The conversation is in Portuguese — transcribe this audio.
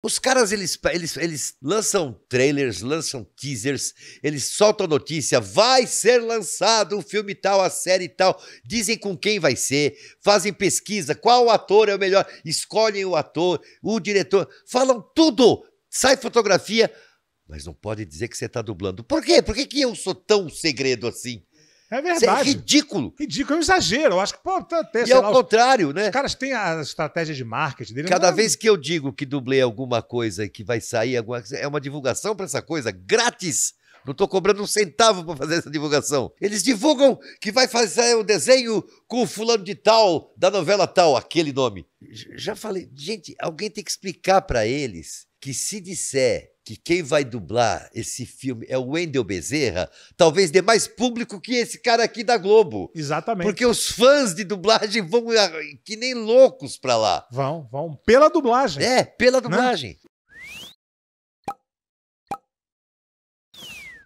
Os caras, eles lançam trailers, lançam teasers, eles soltam notícia, vai ser lançado o filme tal, a série tal, dizem com quem vai ser, fazem pesquisa, qual ator é o melhor, escolhem o ator, o diretor, falam tudo, sai fotografia, mas não pode dizer que você está dublando. Por quê? Por que eu sou tão segredo assim? É Isso é verdade. ridículo. Ridículo, é um exagero. Eu acho que, pô, até, E sei ao lá, contrário, né? os caras têm a estratégia de marketing dele. Cada não é- vez que eu digo que dublei alguma coisa e que vai sair alguma coisa, é uma divulgação para essa coisa, grátis. Não estou cobrando um centavo para fazer essa divulgação. Eles divulgam que vai fazer o desenho com o fulano de tal, da novela tal, aquele nome. Já falei, gente, alguém tem que explicar para eles que se disser que quem vai dublar esse filme é o Wendel Bezerra, talvez dê mais público que esse cara aqui da Globo. Exatamente. Porque os fãs de dublagem vão que nem loucos pra lá. Vão pela dublagem. É, pela dublagem.